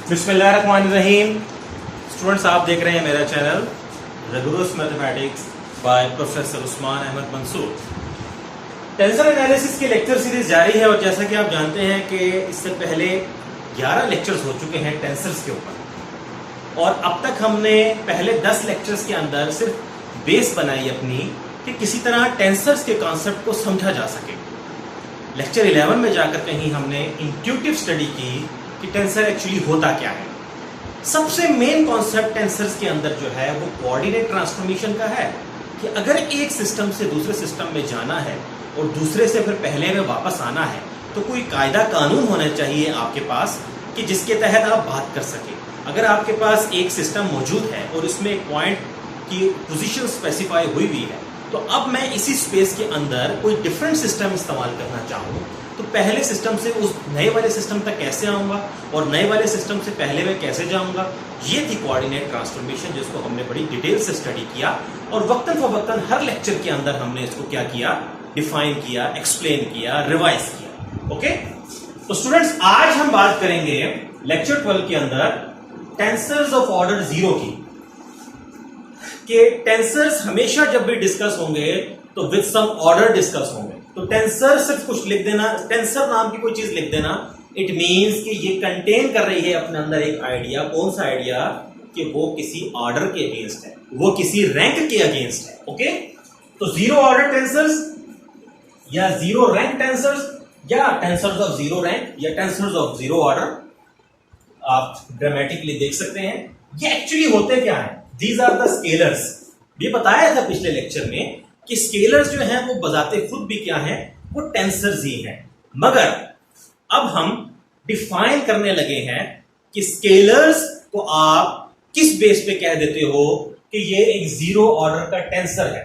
बिस्मिल्लाहिर्रहमानिर्रहीम। स्टूडेंट्स, आप देख रहे हैं मेरा channel rigorous mathematics by professor Usman Ahmad Mansoor. Tensor analysis की लेक्चर सीरीज जारी है और जैसा कि आप जानते हैं कि इससे पहले 11 लेक्चर्स हो चुके हैं टेंसर्स के ऊपर, और अब तक हमने पहले 10 लेक्चर्स के अंदर सिर्फ बेस बनाई अपनी कि किसी तरह टेंसर्स के कॉन्सेप्ट को समझा जा सके। लेक्चर 11 में जाकर कहीं हमने इंट्यूटिव स्टडी की कि टेंसर एक्चुअली होता क्या है। सबसे मेन कॉन्सेप्ट टेंसर्स के अंदर जो है वो कोऑर्डिनेट ट्रांसफॉर्मेशन का है कि अगर एक सिस्टम से दूसरे सिस्टम में जाना है और दूसरे से फिर पहले में वापस आना है तो कोई कायदा कानून होना चाहिए आपके पास कि जिसके तहत आप बात कर सके। अगर आपके पास एक सिस्टम मौजूद है और इसमें एक पॉइंट की पोजीशन स्पेसिफाई हुई हुई है, तो अब मैं इसी स्पेस के अंदर कोई डिफरेंट सिस्टम इस्तेमाल करना चाहूँ तो पहले सिस्टम से उस नए वाले सिस्टम तक कैसे आऊंगा और नए वाले सिस्टम से पहले में कैसे जाऊंगा। ये थी कोऑर्डिनेट ट्रांसफॉर्मेशन, जिसको हमने बड़ी डिटेल से स्टडी किया और वक्तन फवक्तन हर लेक्चर के अंदर हमने इसको क्या किया, डिफाइन किया, एक्सप्लेन किया, रिवाइज किया। ओके, तो स्टूडेंट्स आज हम बात करेंगे लेक्चर 12 के अंदर टेंसर्स ऑफ ऑर्डर 0 की। कि टेंसर्स हमेशा जब भी डिस्कस होंगे तो विद सम ऑर्डर डिस्कस होंगे। तो टेंसर सिर्फ कुछ लिख देना, टेंसर नाम की कोई चीज लिख देना, इट मींस कि ये कंटेन कर रही है अपने अंदर एक आइडिया। कौन सा आइडिया? कि वो किसी ऑर्डर के अगेंस्ट है, वो किसी रैंक के अगेंस्ट है। ओके, तो जीरो ऑर्डर टेंसर्स या जीरो रैंक टेंसर्स या टेंसर्स ऑफ जीरो रैंक या टेंसर्स ऑफ जीरो ऑर्डर आप ड्रामेटिकली देख सकते हैं। ये एक्चुअली होते क्या है? These are the scalars. ये बताया था पिछले लेक्चर में कि स्केलर्स जो हैं वो बजाते खुद भी क्या हैं, वो टेंसर्स ही हैं। मगर अब हम डिफाइन करने लगे हैं कि स्केलर्स को आप किस बेस पे कह देते हो कि ये एक जीरो ऑर्डर का टेंसर है।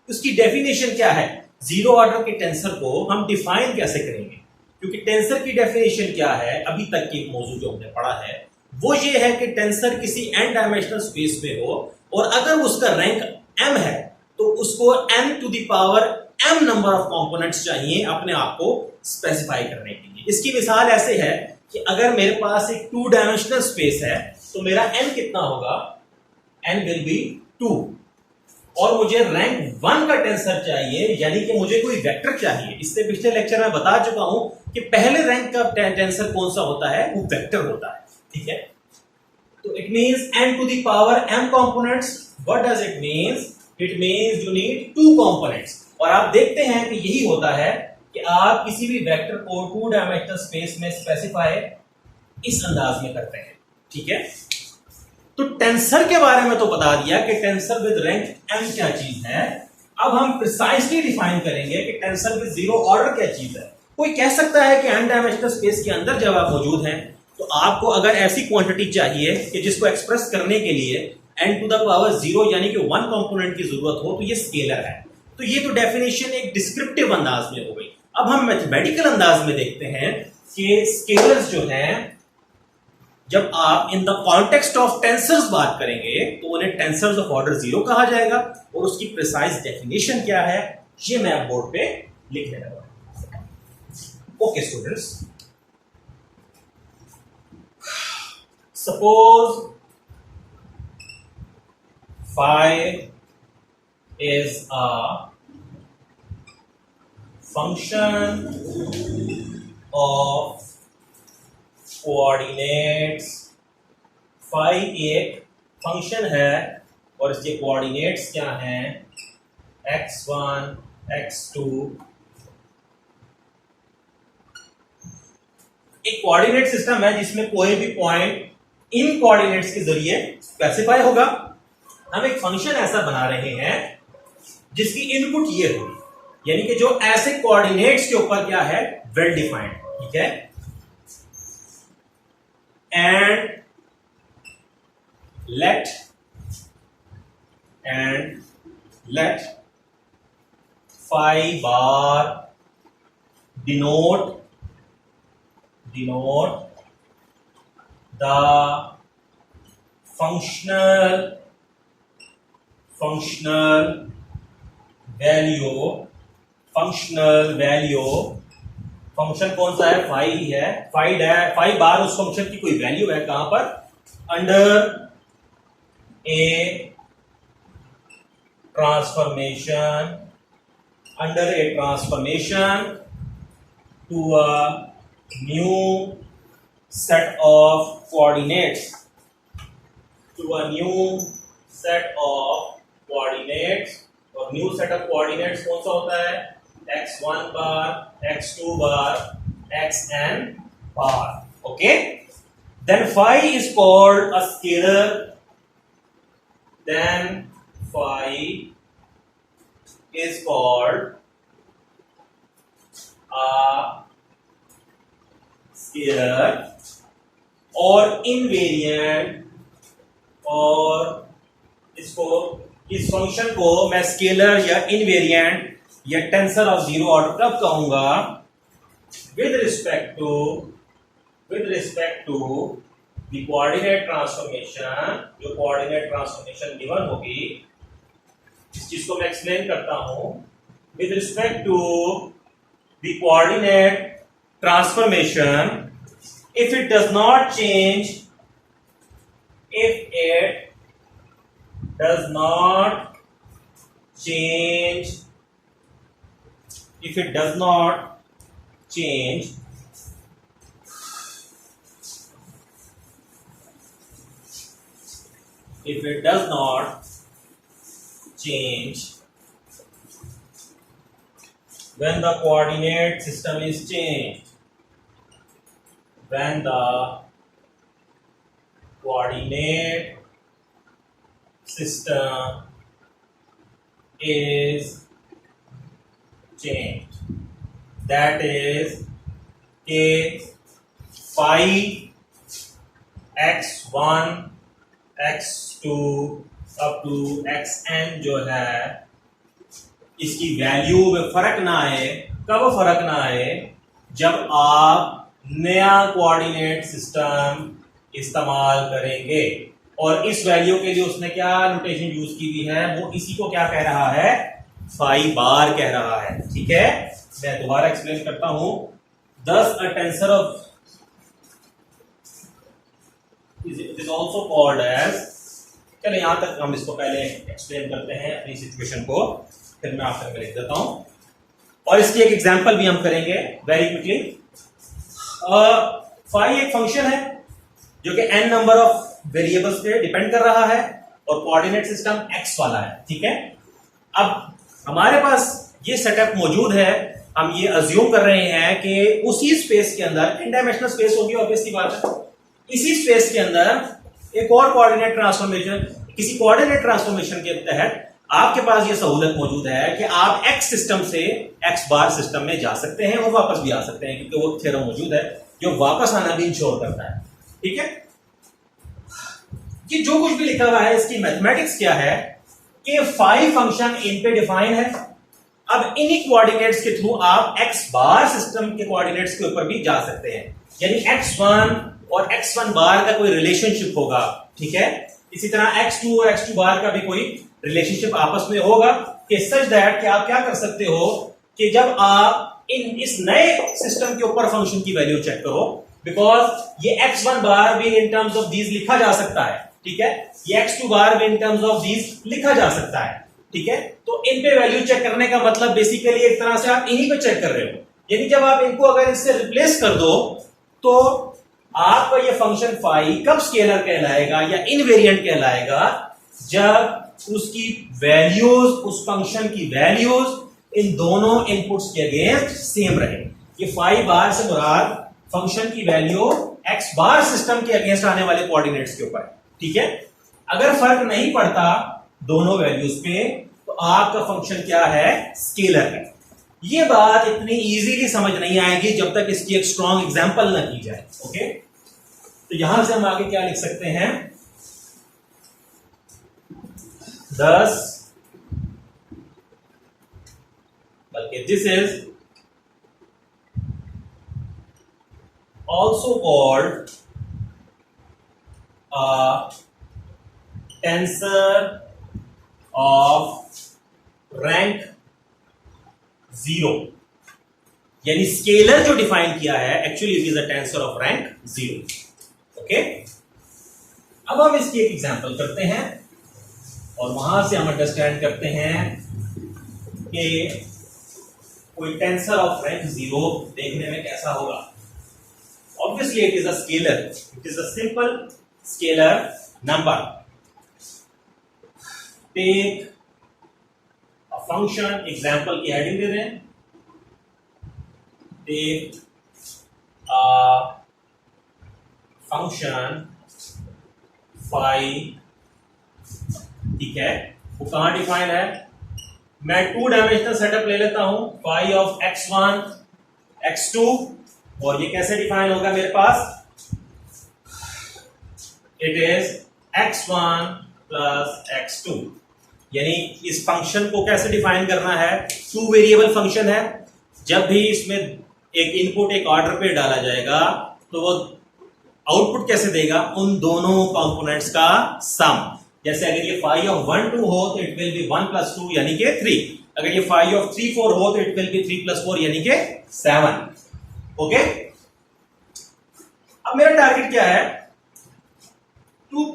उसकी डेफिनेशन क्या है? जीरो ऑर्डर के टेंसर को हम डिफाइन कैसे करेंगे? क्योंकि टेंसर की डेफिनेशन क्या है, अभी तक की मौजूद जो हमने पढ़ा है वो ये है कि टेंसर किसी n डायमेंशनल स्पेस में हो और अगर उसका रैंक m है तो उसको n to the power m number of components चाहिए अपने आप को स्पेसिफाई करने के लिए। इसकी मिसाल ऐसे है कि अगर मेरे पास एक 2 डायमेंशनल स्पेस है तो मेरा n कितना होगा? n विल बी 2, और मुझे रैंक 1 का टेंसर चाहिए, यानी कि मुझे कोई वेक्टर चाहिए। इससे पिछले लेक्चर में बता चुका हूं कि पहले रैंक का टेंसर कौन सा होता है, वो वेक्टर होता है। ठीक है, तो it means n to the power m components. What does it mean? It means you need 2 components. और आप देखते हैं कि यही होता है कि आप किसी भी वेक्टर को 2 डायमेंशनल स्पेस में स्पेसिफाई इस अंदाज में करते हैं। ठीक है, तो टेंसर के बारे में तो बता दिया कि टेंसर विद रैंक m क्या चीज है। अब हम प्रिसाइसली डिफाइन करेंगे कि टेंसर विद जीरो ऑर्डर क्या चीज है। कोई कह सकता है कि n डायमेंशनल स्पेस के अंदर जब आप मौजूद हैं तो आपको अगर ऐसी क्वांटिटी चाहिए कि जिसको एक्सप्रेस करने के लिए n टू द पावर 0 यानी कि 1 कंपोनेंट की जरूरत हो, तो ये स्केलर है। तो ये तो डेफिनेशन एक डिस्क्रिप्टिव अंदाज में हो गई। अब हम मैथमेटिकल अंदाज में देखते हैं कि स्केलर्स जो हैं, जब आप in the context of tensors बात करेंगे तो उन्हें टेंसर्स ऑफ ऑर्डर 0 कहा जाएगा। और उसकी प्रिसाइज डेफिनेशन क्या है ये मैं बोर्ड पे लिख लेगा। Okay students, suppose phi is a function of coordinates। phi एक फंक्शन है और इसके कोऑर्डिनेट्स क्या हैं? x1 x2। एक कोऑर्डिनेट सिस्टम है जिसमें कोई भी पॉइंट इन कोऑर्डिनेट्स के जरिए स्पेसिफाई होगा। हम एक फंक्शन ऐसा बना रहे हैं जिसकी इनपुट ये होगी, यानी कि जो ऐसे कोऑर्डिनेट्स के ऊपर क्या है, वेल डिफाइंड। ठीक है, and let phi bar denote the functional value function कौन सा है, फाई ही है, फाई बार उस फंक्शन की कोई वैल्यू है, कहां पर, under a transformation, under a transformation to a new set of coordinates, to a new set of coordinates, और new set of coordinates कौन सा होता है, x1 bar, x2 bar, xn bar. Okay, then phi is called a scalar, then phi is called a scalar और invariant, और इसको, इस function को मैं स्केलर या इनवेरिएंट या टेंसर ऑफ जीरो ऑर्डर कब कहूंगा, with respect to the coordinate transformation, जो कोऑर्डिनेट ट्रांसफॉर्मेशन गिवन होगी, इस चीज को मैं एक्सप्लेन करता हूं, with respect to the coordinate transformation, if it does not change, if it does not change, if it does not change, if it does not change when the coordinate system is changed, when the coordinate system is changed, that is a phi x1 x2 up to xn जो है, इसकी value में फर्क ना आए. कब फर्क ना आए, जब आप नया कोऑर्डिनेट सिस्टम इस्तेमाल करेंगे. और इस वैल्यू के लिए उसने क्या नोटेशन यूज की हुई है, वो इसी को क्या कह रहा है, फाई बार कह रहा है. ठीक है, मैं दोबारा एक्सप्लेन करता हूं. Thus a tensor of it is also called as, चलो यहां तक हम इसको पहले एक्सप्लेन करते हैं अपनी सिचुएशन को, फिर मैं आपको लिख देता हूं, और इसकी एक एग्जांपल भी हम करेंगे वेरी क्विकली. फाई एक फंक्शन है जो कि n नंबर ऑफ वेरिएबल्स पे डिपेंड कर रहा है, और कोऑर्डिनेट सिस्टम x वाला है. ठीक है, अब हमारे पास ये सेटअप मौजूद है, हम ये अज्यूम कर रहे हैं कि उसी स्पेस के अंदर, n डायमेंशनल स्पेस होगी ऑब्वियसली बात है, इसी स्पेस के अंदर एक और कोऑर्डिनेट ट्रांसफॉर्मेशन, किसी कोऑर्डिनेट ट्रांसफॉर्मेशन के तहत आपके पास ये सहूलत मौजूद है कि आप x सिस्टम से x बार सिस्टम में जा सकते हैं और वापस भी आ सकते हैं, क्योंकि वो थ्योरम मौजूद है जो वापस आना भी इंश्योर करता है. ठीक है, ये जो कुछ भी लिखा हुआ है इसकी मैथमेटिक्स क्या है कि फाई फंक्शन इन पे डिफाइन है. अब इन्हीं कोऑर्डिनेट्स के थ्रू आप x बार सिस्टम के कोऑर्डिनेट्स के ऊपर भी जा सकते हैं, यानी x1 और x1 बार का कोई रिलेशनशिप होगा. ठीक है, इसी तरह x2 और x2 बार का भी कोई रिलेशनशिप आपस में होगा, कि सच दैट कि आप क्या कर सकते हो कि जब आप इस नए सिस्टम के ऊपर फंक्शन की वैल्यू चेक करो, बिकॉज ये x1 बार भी इन टर्म्स ऑफ दीज लिखा जा सकता है. ठीक है, ये x2 बार भी इन टर्म्स ऑफ दीज लिखा जा सकता है. ठीक है, तो इन पे वैल्यू चेक करने का मतलब बेसिकली एक तरह से आप इन्हीं पे चेक कर रहे हो, यानी जब आप इनको अगर इससे रिप्लेस कर दो तो आपका ये फंक्शन फाई कब स्केलर कहलाएगा या इनवेरिएंट कहलाएगा, जब उसकी वैल्यूज, उस फंक्शन की वैल्यूज इन दोनों इनपुट्स के अगेंस्ट सेम रहे. ये फाई बार से मुराद फंक्शन की वैल्यू एक्स बार सिस्टम के अगेंस्ट आने वाले कोऑर्डिनेट्स के ऊपर. ठीक है, अगर फर्क नहीं पड़ता दोनों वैल्यूज पे तो आपका फंक्शन क्या है, स्केलर है. ये बात इतनी इजीली समझ नहीं आएगी जब तक इसकी एक स्ट्रॉन्ग एग्जांपल ना की जाए. ओके, तो यहां से हम आगे क्या लिख सकते हैं, 10, बल्कि this is also called a tensor of rank 0. यानी स्केलर जो डिफाइन किया है actually it is a tensor of rank 0। Okay, अब हम इसकी एक एग्जांपल करते हैं और वहां से हम अंडरस्टैंड करते हैं कि कोई टेंसर ऑफ रैंक 0 देखने में कैसा होगा। Obviously it is a scalar, it is a simple scalar number. Take a function, example की हेडिंग दे दें, टेक अ फंक्शन फाई, ठीक है, वो कहां डिफाइन है, मैं 2 डायमेंशनल सेटअप ले लेता हूं, फाई ऑफ x1 x2, और ये कैसे डिफाइन होगा मेरे पास, it is x1 plus x2, यानी इस फंक्शन को कैसे डिफाइन करना है, 2 वेरिएबल फंक्शन है, जब भी इसमें एक इनपुट एक ऑर्डर पे डाला जाएगा तो वो आउटपुट कैसे देगा, उन दोनों कंपोनेंट्स का सम। जैसे अगर ये फाई ऑफ 1 2 हो तो इट विल बी 1 प्लस 2 यानी कि 3, अगर ये फाई ऑफ 3 4 हो तो इट विल बी 3 प्लस 4 यानी कि 7। ओके, अब मेरा टारगेट क्या है, to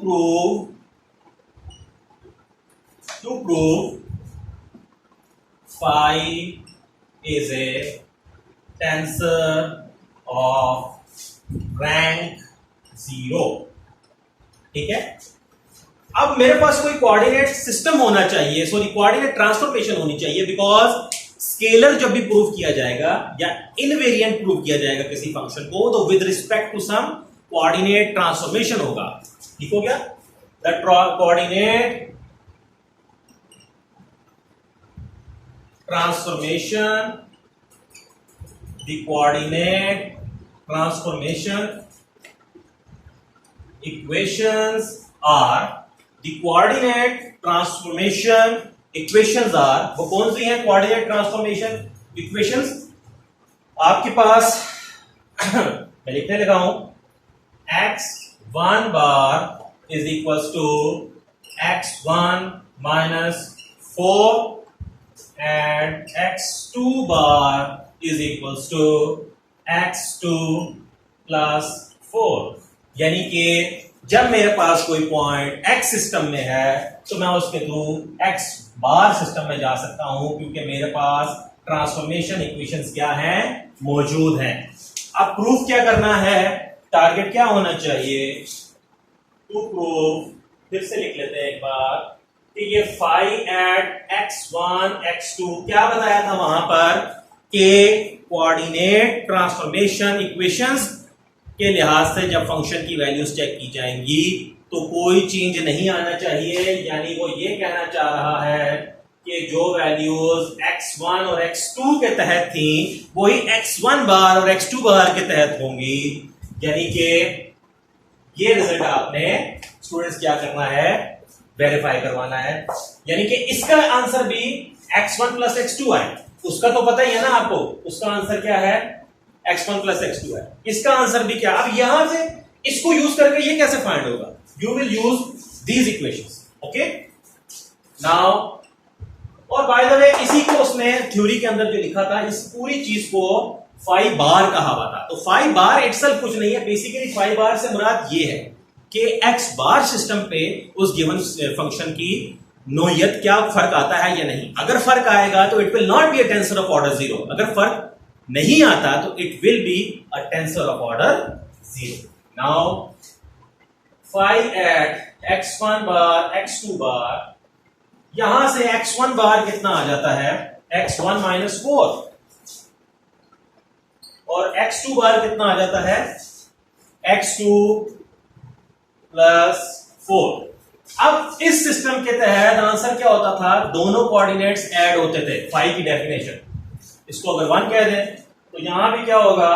prove phi is a tensor of rank 0। ठीक है, अब मेरे पास कोई कोऑर्डिनेट सिस्टम होना चाहिए, सॉरी कोऑर्डिनेट ट्रांसफॉर्मेशन होनी चाहिए, बिकॉज स्केलर जब भी प्रूव किया जाएगा या इनवेरिएंट प्रूव किया जाएगा किसी फंक्शन को तो with respect to some coordinate transformation होगा। ठीक हो गया, the coordinate transformation, the coordinate transformation equations are, the coordinate transformation equations are, वो कौन सी हैं coordinate transformation equations, आपके पास मैं लिखने लगा हूं, x1 bar is equals to x1 minus 4 and x2 bar is equals to x2 plus 4, यानी कि जब मेरे पास कोई पॉइंट x सिस्टम में है तो मैं उसके थ्रू x बार सिस्टम में जा सकता हूं, क्योंकि मेरे पास ट्रांसफॉर्मेशन इक्वेशंस क्या हैं, मौजूद हैं। अब प्रूफ क्या करना है, टारगेट क्या होना चाहिए, टू प्रूव, फिर से लिख लेते हैं एक बार, कि ये फाई एट x1 x2 क्या बताया था वहां पर, कि कोऑर्डिनेट ट्रांसफॉर्मेशन इक्वेशंस के लिहाज से जब फंक्शन की वैल्यूज चेक की जाएंगी तो कोई चेंज नहीं आना चाहिए, यानी वो ये कहना चाह रहा है कि जो वैल्यूज x1 और x2 के तहत थी वही x1 बार और x2 बार के तहत होंगी, यानी कि ये रिजल्ट आपने स्टूडेंट्स क्या करना है, वेरीफाई करवाना है। यानी कि इसका आंसर भी x1 प्लस x2 है, उसका तो पता ही है ना आपको, उसका आंसर क्या है, x1 प्लस x2 है, इसका आंसर भी क्या। अब यहां से इसको यूज करके ये कैसे फाइंड होगा, you will use these equations. Okay, now, और बाय द वे इसी को उसने थ्योरी के अंदर जो लिखा था, इस पूरी चीज को फाई बार कहा हुआ था। तो फाई बार इटसेल्फ कुछ नहीं है, बेसिकली फाई बार से मुराद ये है कि एक्स बार सिस्टम पे उस गिवन फंक्शन की नोयत क्या फर्क आता है या नहीं। अगर फर्क आएगा तो it will not be a tensor of order 0, अगर फर्क नहीं आता तो it will be a tensor of order 0। Now phi at x1 bar x2 bar, यहां से x1 बार कितना आ जाता है, x1 माइनस 4, और x2 बार कितना आ जाता है, x2 प्लस 4। अब इस सिस्टम के तहत आंसर क्या होता था, दोनों कोऑर्डिनेट्स ऐड होते थे, फाई की डेफिनेशन, इसको अगर 1 कह दें तो यहां भी क्या होगा,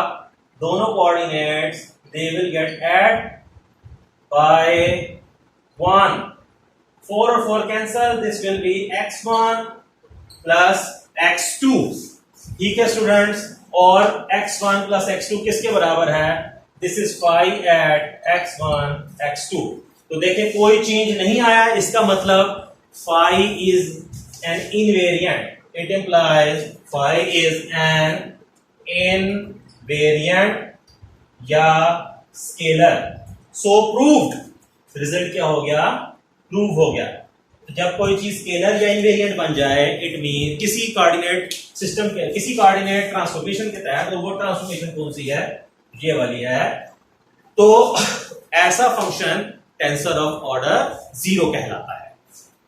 दोनों coordinates they will get add by 1, 4 और 4 cancel, this will be x1 plus x2। ठीक है स्टूडेंट्स, और x1 प्लस x2 किसके बराबर है, this is phi at x1 x2। तो देखें कोई चेंज नहीं आया, इसका मतलब phi is an invariant, it implies phi is an invariant या स्केलर। सो प्रूव्ड, रिजल्ट क्या हो गया? प्रूव हो गया। तो जब कोई चीज स्केलर या इनवेरिएंट बन जाए, इट मीन किसी कोऑर्डिनेट सिस्टम के, किसी कोऑर्डिनेट ट्रांसफॉर्मेशन के तहत, तो वो ट्रांसफॉर्मेशन कौन सी है? ये वाली है। तो ऐसा फंक्शन टेंसर ऑफ ऑर्डर 0 कहलाता है।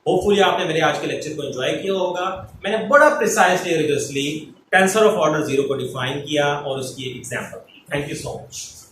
होपफुली आपने मेरे आज के लेक्चर को एंजॉय किया होगा। मैंने बड़ा precisely rigorously tensor of order 0 को डिफाइन किया और उसकी एक example the. Thank you so much.